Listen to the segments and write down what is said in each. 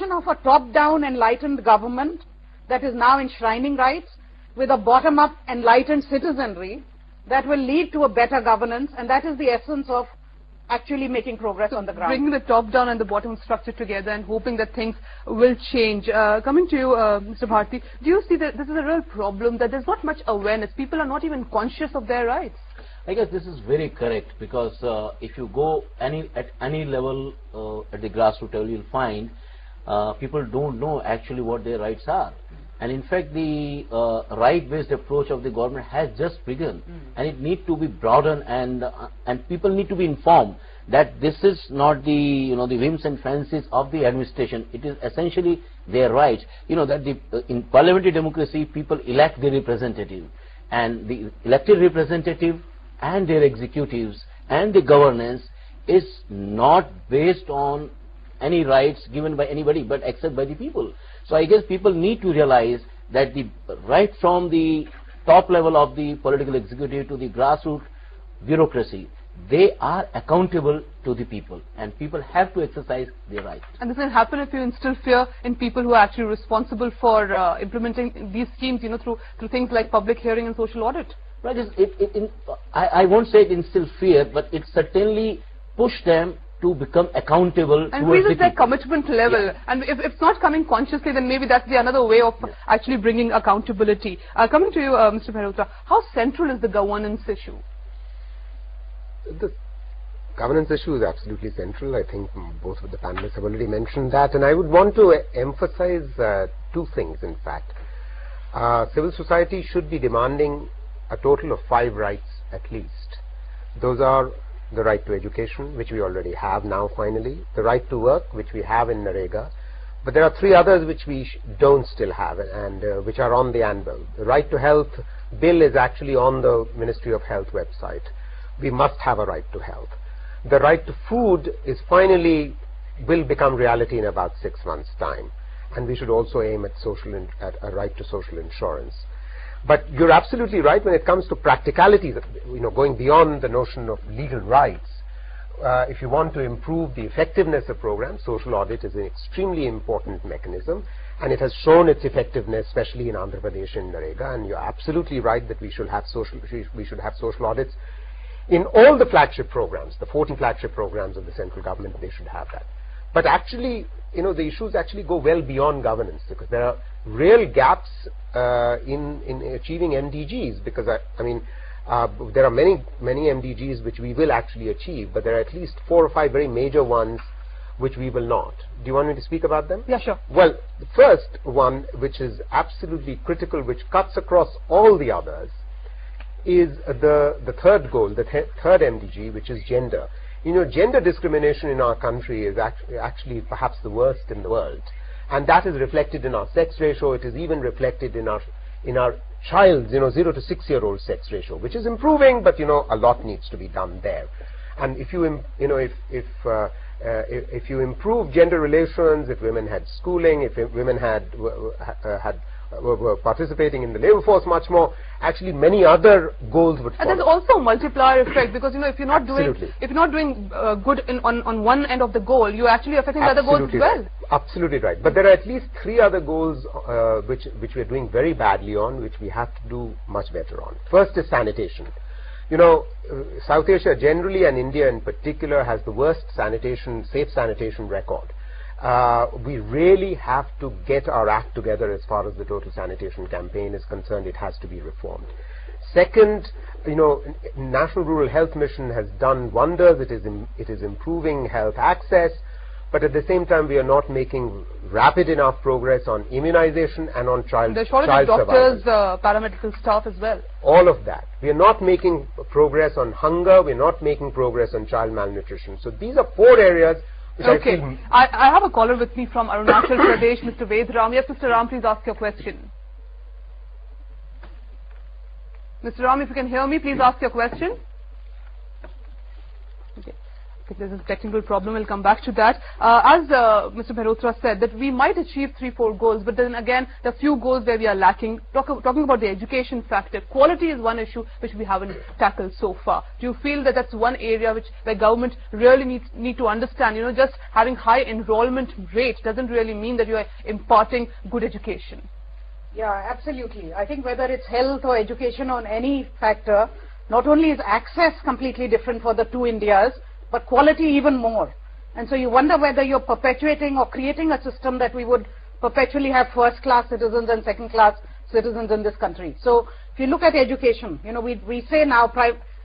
Of a top-down enlightened government that is now enshrining rights with a bottom-up enlightened citizenry that will lead to a better governance, and that is the essence of actually making progress on the ground. Bringing the top-down and the bottom structure together and hoping that things will change. Coming to you, Mr. Bharti, do you see that this is a real problem, that there's not much awareness? People are not even conscious of their rights. I guess this is very correct, because if you go at any level at the grassroots level, you'll find people don't know actually what their rights are. And in fact, the right-based approach of the government has just begun, and it needs to be broadened, and people need to be informed that this is not the the whims and fancies of the administration. It is essentially their rights. That in parliamentary democracy, people elect their representative, and the elected representative and their executives and the governance is not based on any rights given by anybody but except by the people. So I guess people need to realize that the right from the top level of the political executive to the grassroots bureaucracy, they are accountable to the people, and people have to exercise their rights. And this will happen if you instill fear in people who are actually responsible for implementing these schemes, through things like public hearing and social audit. Right. I won't say it instills fear, but it certainly pushed them to become accountable. And increases their commitment level. Yeah. And if it's not coming consciously, then maybe that's another way of actually bringing accountability. Coming to you, Mr. Mehrotra, how central is the governance issue? The governance issue is absolutely central. I think both of the panelists have already mentioned that. And I would want to emphasize two things, in fact. Civil society should be demanding a total of 5 rights at least. Those are the right to education, which we already have now finally, the right to work, which we have in Narega, but there are 3 others which we don't still have, and which are on the anvil. The right to health bill is actually on the Ministry of Health website. We must have a right to health. The right to food is finally will become reality in about 6 months' time, and we should also aim at a right to social insurance. But you're absolutely right when it comes to practicalities, going beyond the notion of legal rights. If you want to improve the effectiveness of programs, social audit is an extremely important mechanism, and it has shown its effectiveness, especially in Andhra Pradesh and Narega. And you're absolutely right that we should have social audits in all the flagship programs, the 14 flagship programs of the central government. They should have that. But actually, the issues actually go well beyond governance, because there are real gaps in achieving MDGs, because there are many MDGs which we will actually achieve, but there are at least 4 or 5 very major ones which we will not. Do you want me to speak about them? Yeah, sure. Well, the first one, which is absolutely critical, which cuts across all the others, is the third goal, the third MDG, which is gender. Gender discrimination in our country is actually perhaps the worst in the world, and that is reflected in our sex ratio. It is even reflected in our child's 0 to 6-year-old sex ratio, which is improving, but a lot needs to be done there. And if you if you improve gender relations, if women had schooling, if women were participating in the labor force much more, actually many other goals would follow. And there's also a multiplier effect, because if you're not doing good on one end of the goal, you're actually affecting the other goals as well. Absolutely right. But there are at least 3 other goals which we are doing very badly on, which we have to do much better on. First is sanitation. South Asia generally, and India in particular, has the worst safe sanitation record. We really have to get our act together as far as the total sanitation campaign is concerned. It has to be reformed. Second, National Rural Health Mission has done wonders. It is improving health access, but at the same time we are not making rapid enough progress on immunization and on child survival. There's doctors, paramedical staff as well. All of that. We are not making progress on hunger. We are not making progress on child malnutrition. So these are 4 areas. Okay. I have a caller with me from Arunachal Pradesh, Mr. Ved Ram. Yes, Mr. Ram, please ask your question. Mr. Ram, if you can hear me, please ask your question. Okay. There's a technical problem. We'll come back to that. As Mr. Mehrotra said, that we might achieve 3-4 goals, but then again, there are few goals where we are lacking. Talking about the education factor, quality is one issue which we haven't tackled so far. Do you feel that that's one area where government really need to understand? Just having high enrollment rate doesn't really mean that you are imparting good education. Yeah, absolutely. I think whether it's health or education or any factor, not only is access completely different for the two Indias, but quality even more. And so you wonder whether you're perpetuating or creating a system that we would perpetually have first-class citizens and second-class citizens in this country. So if you look at education, we say now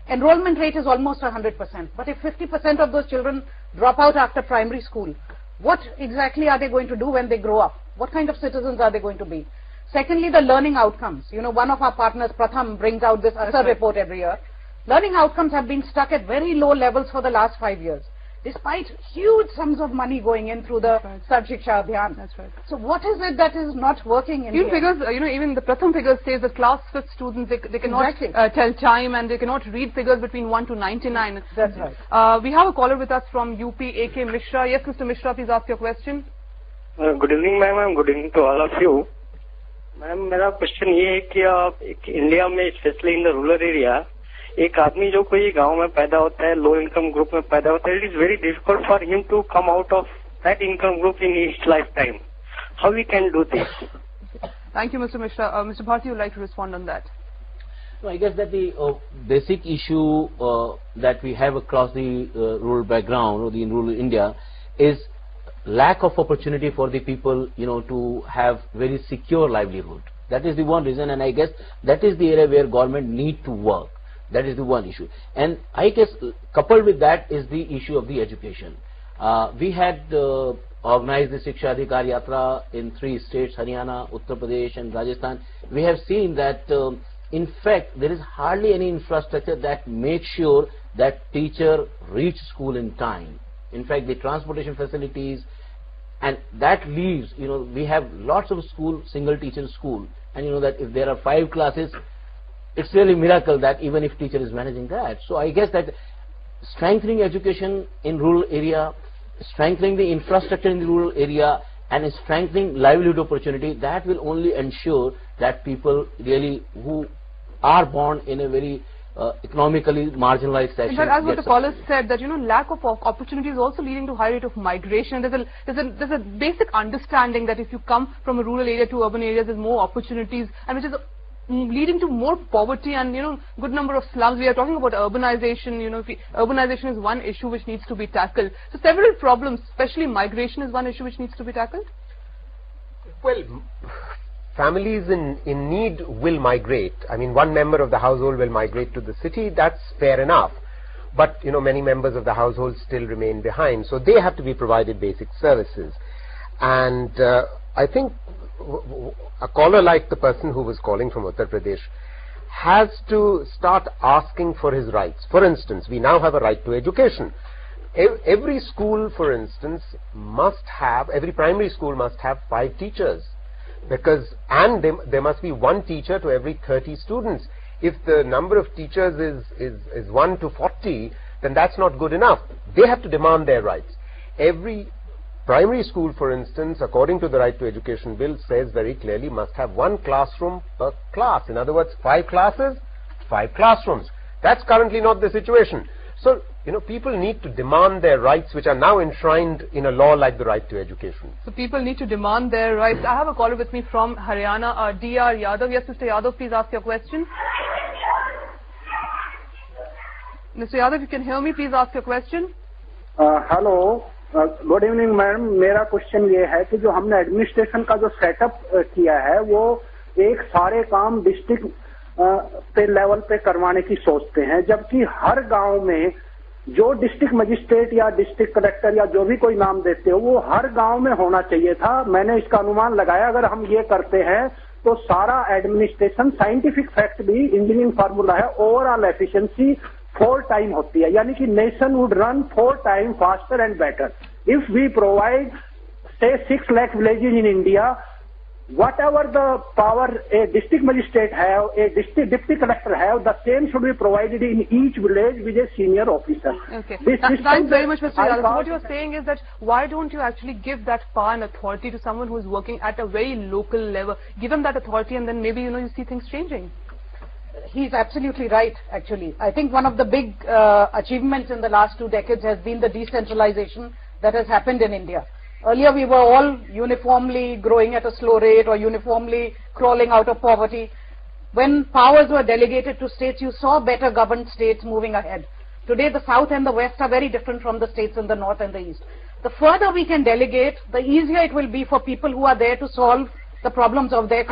enrollment rate is almost 100%. But if 50% of those children drop out after primary school, what exactly are they going to do when they grow up? What kind of citizens are they going to be? Secondly, the learning outcomes. One of our partners, Pratham, brings out this ASA report every year. Learning outcomes have been stuck at very low levels for the last 5 years, despite huge sums of money going in through the Sarv Shiksha Abhiyan. That's right. So what is it that is not working in Even figures, even the Pratham figures says that class 5th students, they cannot tell time and they cannot read figures between 1 to 99. That's right. We have a caller with us from UP, AK Mishra. Yes, Mr. Mishra, please ask your question. Good evening, ma'am. Good evening to all of you. Ma'am, मेरा question ये है कि India में specially in the rural area एक आदमी जो कोई गांव में पैदा होता है, लो इनकम ग्रुप में पैदा होता है, it is very difficult for him to come out of that income group in his life time. How we can do this? Thank you, Mr. Mishra. Mr. Bharti, would like to respond on that. No, I guess that the basic issue that we have across the rural background or the rural India is lack of opportunity for the people, to have very secure livelihood. That is the one reason, and I guess that is the area where government need to work. That is the one issue. And I guess coupled with that is the issue of the education. We had organized the Shiksha Adhikar Yatra in 3 states, Haryana, Uttar Pradesh and Rajasthan. We have seen that in fact there is hardly any infrastructure that makes sure that teacher reach school in time. In fact, the transportation facilities, and that leaves, we have lots of school, single teacher school, and that if there are 5 classes, it's really a miracle that even if teacher is managing that. So I guess that strengthening education in rural area, strengthening the infrastructure in the rural area, and strengthening livelihood opportunity, that will only ensure that people really who are born in a very economically marginalized section. In fact, as what the caller said, that lack of opportunity is also leading to high rate of migration. There's a basic understanding that if you come from a rural area to urban areas, there's more opportunities, and which is leading to more poverty and good number of slums. We are talking about urbanization. Urbanization is one issue which needs to be tackled. So several problems, especially migration, is one issue which needs to be tackled. Well, families in need will migrate. I mean, one member of the household will migrate to the city. That's fair enough. But many members of the household still remain behind. So they have to be provided basic services. And I think a caller like the person who was calling from Uttar Pradesh has to start asking for his rights. For instance, we now have a right to education. Every school, for instance, every primary school must have 5 teachers. And there must be 1 teacher to every 30 students. If the number of teachers is 1 to 40, then that's not good enough. They have to demand their rights. Every primary school, for instance, according to the Right to Education Bill, says very clearly must have 1 classroom per class. In other words, 5 classes, 5 classrooms. That's currently not the situation. So, people need to demand their rights, which are now enshrined in a law like the Right to Education. So people need to demand their rights. I have a caller with me from Haryana, DR Yadav. Yes, Mr. Yadav, please ask your question. Mr. Yadav, you can hear me, please ask your question. Hello. Good evening ma'am. मेरा question ये है कि जो हमने administration का जो setup किया है वो एक सारे काम डिस्ट्रिक्ट पे लेवल पे करवाने की सोचते हैं, जबकि हर गांव में जो डिस्ट्रिक्ट मजिस्ट्रेट या डिस्ट्रिक्ट कलेक्टर या जो भी कोई नाम देते हो वो हर गांव में होना चाहिए था. मैंने इसका अनुमान लगाया, अगर हम ये करते हैं तो सारा एडमिनिस्ट्रेशन, साइंटिफिक फैक्ट भी, इंजीनियरिंग फार्मूला है, ओवरऑल एफिशिएंसी 4 टाइम होती है, यानी कि nation would run 4 time faster and better. If we provide say 6 lakh villages in India, whatever the power a district magistrate have, a district deputy collector have, the same should be provided in each village with a senior officer. Okay. This Thanks very much, Mr. Yadav. call- What you're saying is that why don't you actually give that power and authority to someone who's working at a very local level? Give them that authority and then maybe, you see things changing. He's absolutely right, actually. I think one of the big achievements in the last 2 decades has been the decentralization that has happened in India. Earlier we were all uniformly growing at a slow rate or uniformly crawling out of poverty. When powers were delegated to states, you saw better governed states moving ahead. Today the South and the West are very different from the states in the North and the East. The further we can delegate, the easier it will be for people who are there to solve the problems of their